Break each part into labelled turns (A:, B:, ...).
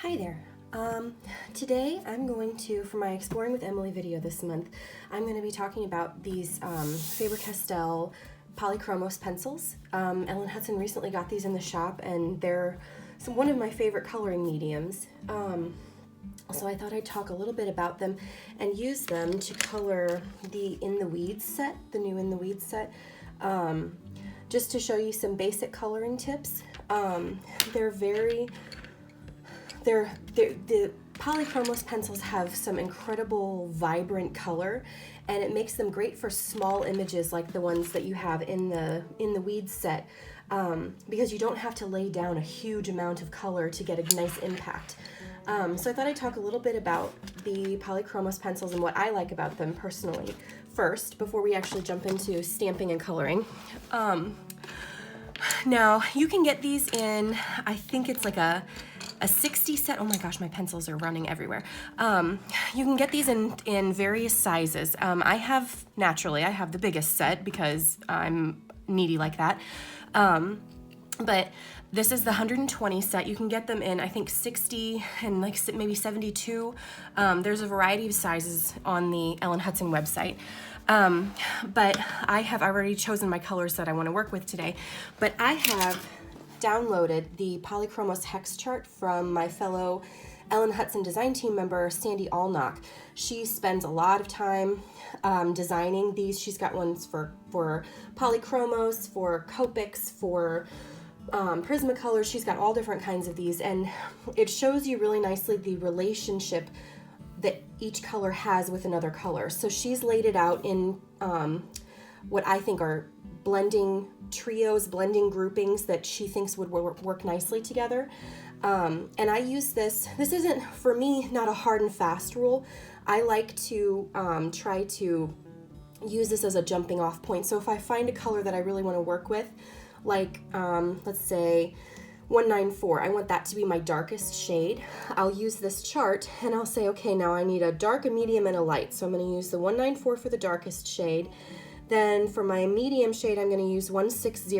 A: Hi there. Today I'm going to, for my Exploring with Emily video this month, I'm going to be talking about these Faber-Castell Polychromos pencils. Ellen Hutson recently got these in the shop and they're one of my favorite coloring mediums. So I thought I'd talk a little bit about them and use them to color the In the Weeds set, the new In the Weeds set, just to show you some basic coloring tips. The Polychromos pencils have some incredible vibrant color, and it makes them great for small images like the ones that you have in the Weeds set, because you don't have to lay down a huge amount of color to get a nice impact. So I thought I'd talk a little bit about the Polychromos pencils and what I like about them personally first, before we actually jump into stamping and coloring. Now, you can get these in, I think it's like a 60 set. Oh my gosh, my pencils are running everywhere. You can get these in various sizes. I have the biggest set because I'm needy like that. But this is the 120 set. You can get them in, I think, 60 and like maybe 72. There's a variety of sizes on the Ellen Hutson website. But I've already chosen my colors that I want to work with today. But I have downloaded the Polychromos Hex Chart from my fellow Ellen Hutson design team member, Sandy Allnock. She spends a lot of time designing these. She's got ones for Polychromos, for Copics, for Prismacolor. She's got all different kinds of these, and it shows you really nicely the relationship that each color has with another color. So she's laid it out in what I think are blending trios, blending groupings that she thinks would work nicely together. And I use this isn't, for me, not a hard and fast rule. I like to try to use this as a jumping off point. So if I find a color that I really want to work with, like let's say 194, I want that to be my darkest shade, I'll use this chart and I'll say, okay, now I need a dark, a medium, and a light. So I'm going to use the 194 for the darkest shade. Then for my medium shade, I'm going to use 160,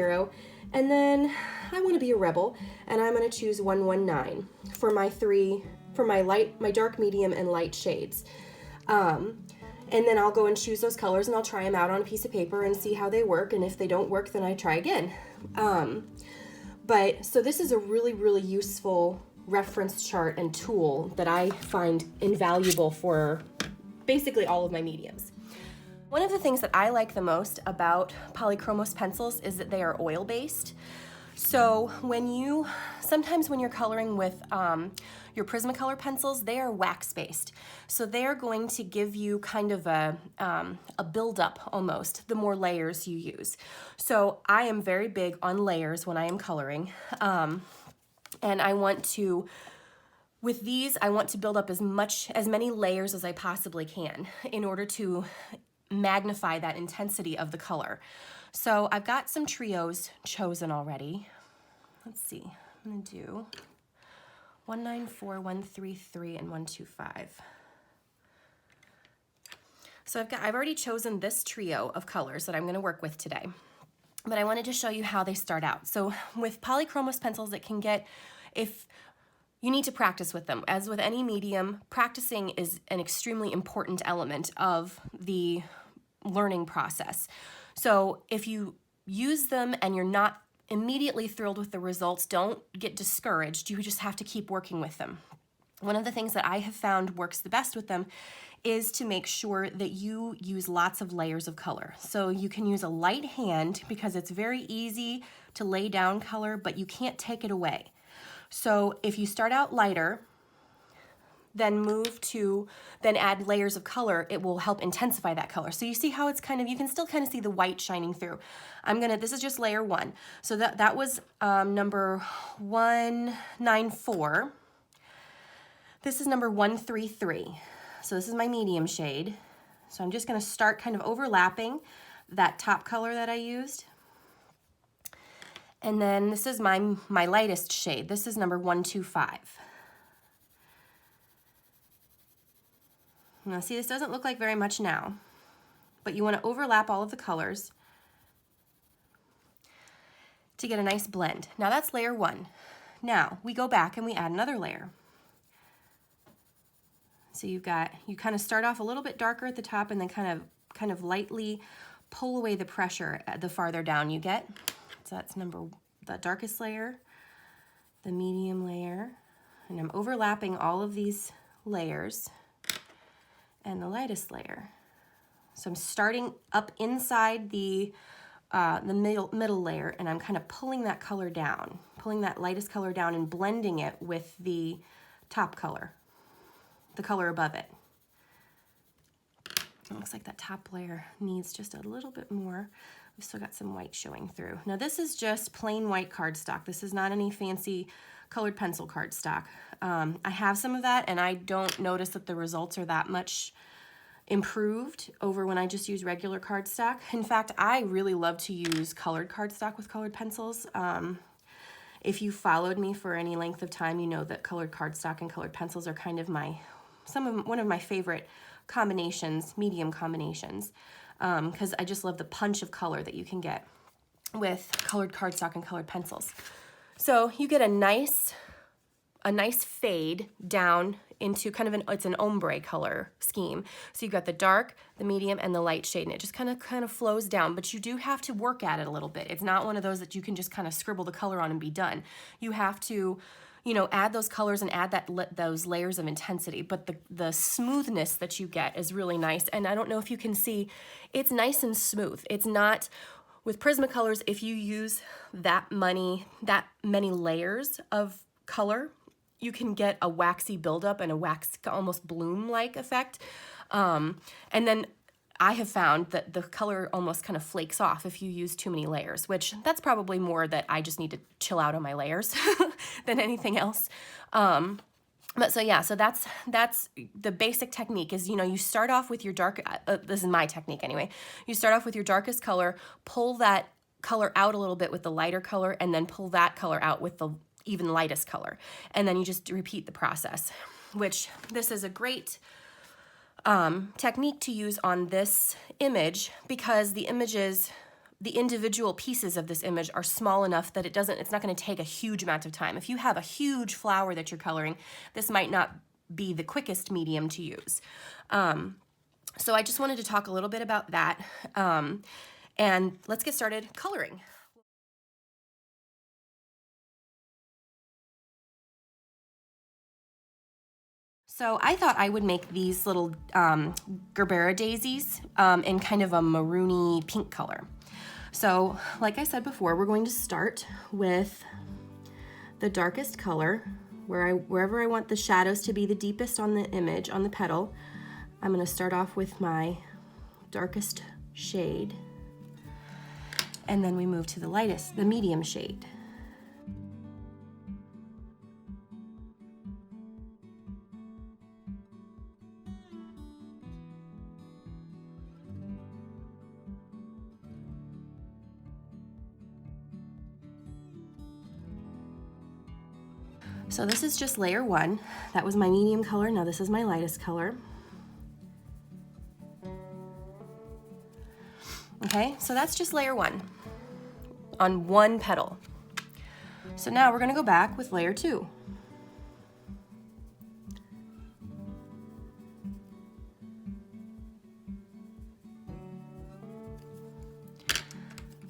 A: and then I want to be a rebel, and I'm going to choose 119 for my dark, medium, and light shades. And then I'll go and choose those colors, and I'll try them out on a piece of paper and see how they work, and if they don't work, then I try again. So this is a really, really useful reference chart and tool that I find invaluable for basically all of my mediums. One of the things that I like the most about Polychromos pencils is that they are oil-based. So sometimes when you're coloring with your Prismacolor pencils, they are wax-based. So they are going to give you kind of a build-up almost, the more layers you use. So I am very big on layers when I am coloring. And with these, I want to build up as many layers as I possibly can in order to magnify that intensity of the color. So I've got some trios chosen already. Let's see, I'm gonna do 194, 133, and 125. So I've already chosen this trio of colors that I'm gonna work with today, but I wanted to show you how they start out. So with Polychromos pencils, you need to practice with them. As with any medium, practicing is an extremely important element of the learning process. So if you use them and you're not immediately thrilled with the results, don't get discouraged. You just have to keep working with them. One of the things that I have found works the best with them is to make sure that you use lots of layers of color. So you can use a light hand because it's very easy to lay down color, but you can't take it away. So if you start out lighter, then add layers of color, it will help intensify that color. So you see how it's you can still kind of see the white shining through. This is just layer 1. So that was number 194. This is number 133. So this is my medium shade. So I'm just gonna start kind of overlapping that top color that I used. And then this is my lightest shade. This is number 125. Now see, this doesn't look like very much now, but you want to overlap all of the colors to get a nice blend. Now that's layer 1. Now we go back and we add another layer. So you kind of start off a little bit darker at the top and then kind of lightly pull away the pressure the farther down you get. So that's the darkest layer, the medium layer, and I'm overlapping all of these layers, and the lightest layer. So I'm starting up inside the middle layer, and I'm kind of pulling that color down, pulling that lightest color down and blending it with the top color, the color above it. It looks like that top layer needs just a little bit more. We've still got some white showing through. Now this is just plain white cardstock. This is not any fancy colored pencil cardstock. I have some of that, and I don't notice that the results are that much improved over when I just use regular cardstock. In fact, I really love to use colored cardstock with colored pencils. If you followed me for any length of time, you know that colored cardstock and colored pencils are kind of one of my favorite combinations, medium combinations, because I just love the punch of color that you can get with colored cardstock and colored pencils. So you get a nice fade down into kind of it's an ombre color scheme. So you've got the dark, the medium, and the light shade, and it just kind of flows down, but you do have to work at it a little bit. It's not one of those that you can just kind of scribble the color on and be done. You have to, you know, add those colors and add those layers of intensity, but the smoothness that you get is really nice. And I don't know if you can see, it's nice and smooth. It's not, with Prismacolors, if you use that many layers of color, you can get a waxy buildup and a wax almost bloom-like effect. And then I have found that the color almost kind of flakes off if you use too many layers, which that's probably more that I just need to chill out on my layers than anything else. But so yeah, so that's the basic technique is, you know, you start off with your dark, this is my technique anyway. You start off with your darkest color, pull that color out a little bit with the lighter color, and then pull that color out with the even lightest color. And then you just repeat the process, which this is a great technique to use on this image because the individual pieces of this image are small enough that it's not going to take a huge amount of time. If you have a huge flower that you're coloring, this might not be the quickest medium to use. So I just wanted to talk a little bit about that. And let's get started coloring. So I thought I would make these little Gerbera daisies in kind of a maroony pink color. So like I said before, we're going to start with the darkest color wherever I want the shadows to be the deepest on the image, on the petal. I'm going to start off with my darkest shade, and then we move to the medium shade. So this is just layer one. That was my medium color. Now this is my lightest color. Okay, so that's just layer one on one petal. So now we're gonna go back with layer two.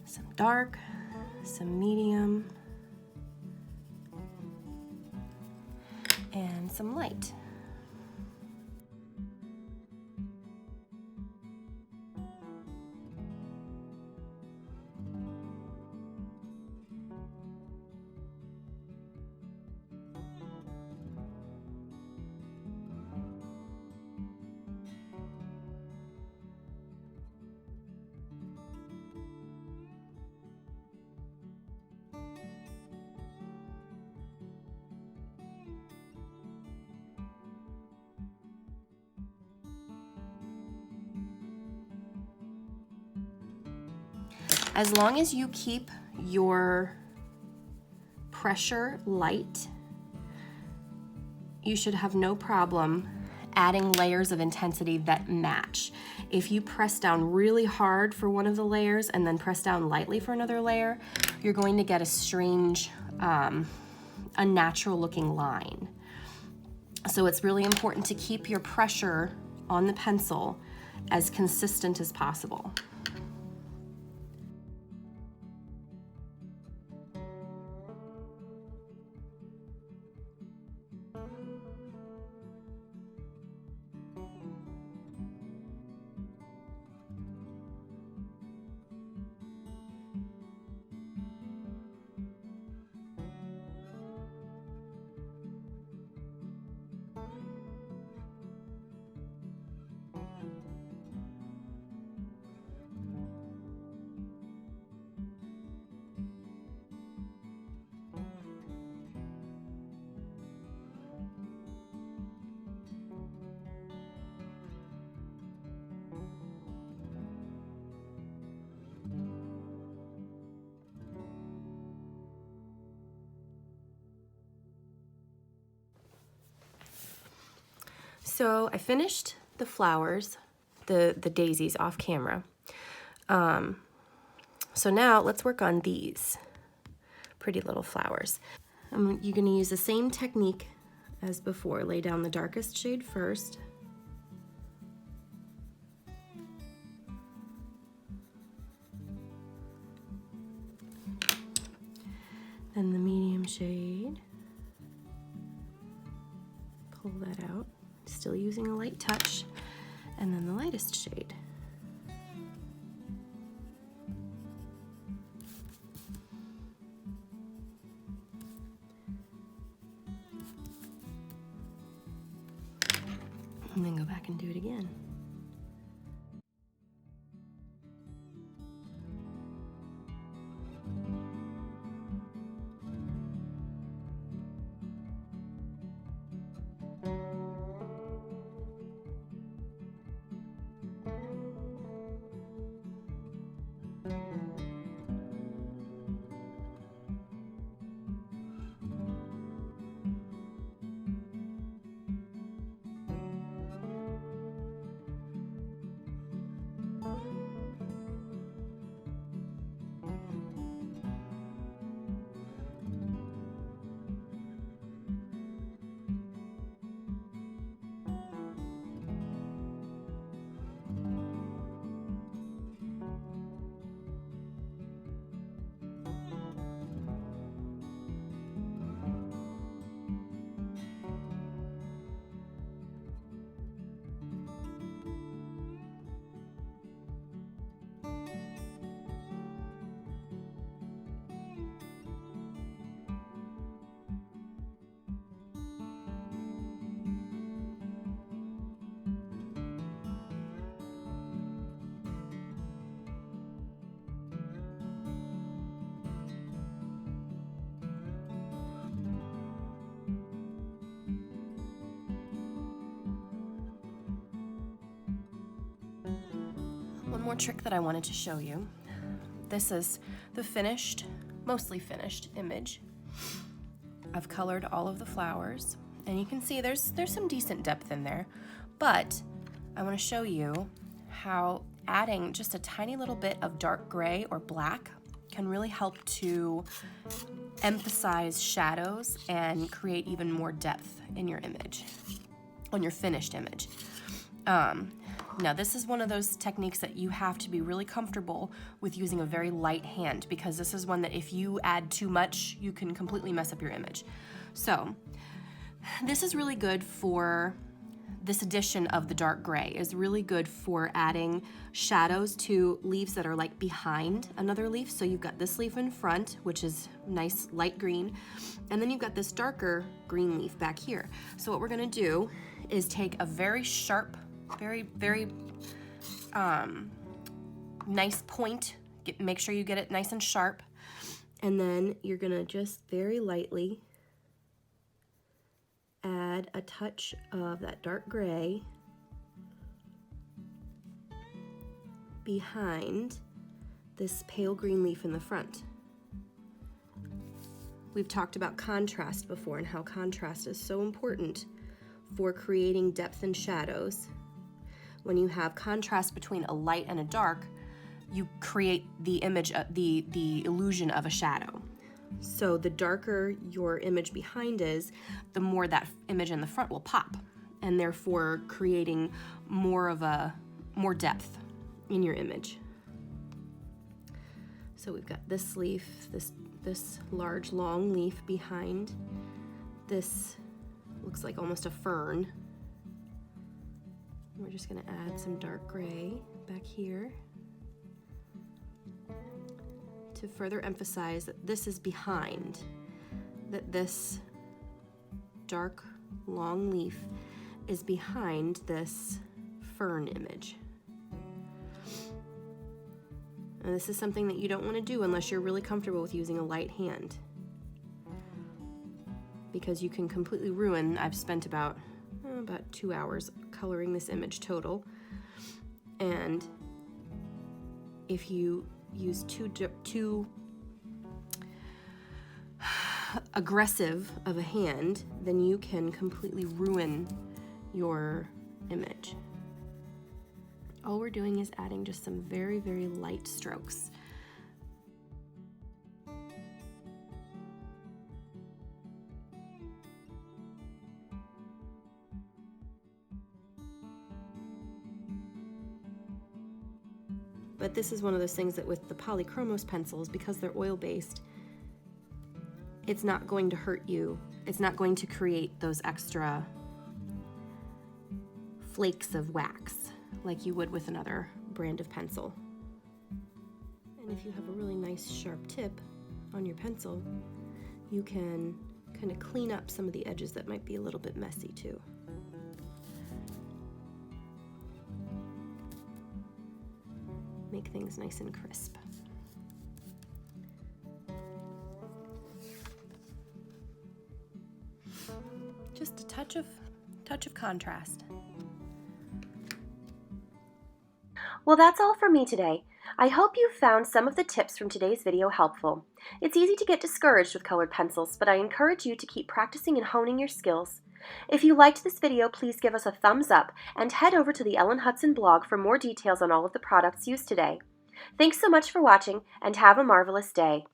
A: Some dark, some medium, and some light. As long as you keep your pressure light, you should have no problem adding layers of intensity that match. If you press down really hard for one of the layers and then press down lightly for another layer, you're going to get a strange, unnatural looking line. So it's really important to keep your pressure on the pencil as consistent as possible. So I finished the flowers, the daisies off camera. So now let's work on these pretty little flowers. You're gonna use the same technique as before. Lay down the darkest shade first. Then the medium shade. Pull that out. Still using a light touch, and then the lightest shade. And then go back and do it again. One more trick that I wanted to show you. This is the finished, mostly finished image. I've colored all of the flowers, and you can see there's some decent depth in there, but I want to show you how adding just a tiny little bit of dark gray or black can really help to emphasize shadows and create even more depth in your image, on your finished image. Now this is one of those techniques that you have to be really comfortable with using a very light hand, because this is one that if you add too much, you can completely mess up your image. So this is really good for, this addition of the dark gray is really good for adding shadows to leaves that are like behind another leaf. So you've got this leaf in front, which is nice light green, and then you've got this darker green leaf back here. So what we're gonna do is take a very sharp, very nice point, make sure you get it nice and sharp, and then you're gonna just very lightly add a touch of that dark gray behind this pale green leaf in the front. We've talked about contrast before and how contrast is so important for creating depth and shadows. When you have contrast between a light and a dark, you create the image, the illusion of a shadow. So the darker your image behind is, the more that image in the front will pop, and therefore creating more depth in your image. So we've got this leaf, this large long leaf behind. This looks like almost a fern. We're just going to add some dark gray back here to further emphasize that this is behind, that this dark long leaf is behind this fern image. And this is something that you don't want to do unless you're really comfortable with using a light hand, because you can completely ruin. I've spent about 2 hours coloring this image total, and if you use too aggressive of a hand, then you can completely ruin your image. All we're doing is adding just some very, very light strokes. But this is one of those things that with the Polychromos pencils, because they're oil-based, it's not going to hurt you. It's not going to create those extra flakes of wax like you would with another brand of pencil. And if you have a really nice sharp tip on your pencil, you can kind of clean up some of the edges that might be a little bit messy too. Make things nice and crisp. Just a touch of contrast.
B: Well, that's all for me today. I hope you found some of the tips from today's video helpful. It's easy to get discouraged with colored pencils, but I encourage you to keep practicing and honing your skills. If you liked this video, please give us a thumbs up and head over to the Ellen Hutson blog for more details on all of the products used today. Thanks so much for watching, and have a marvelous day.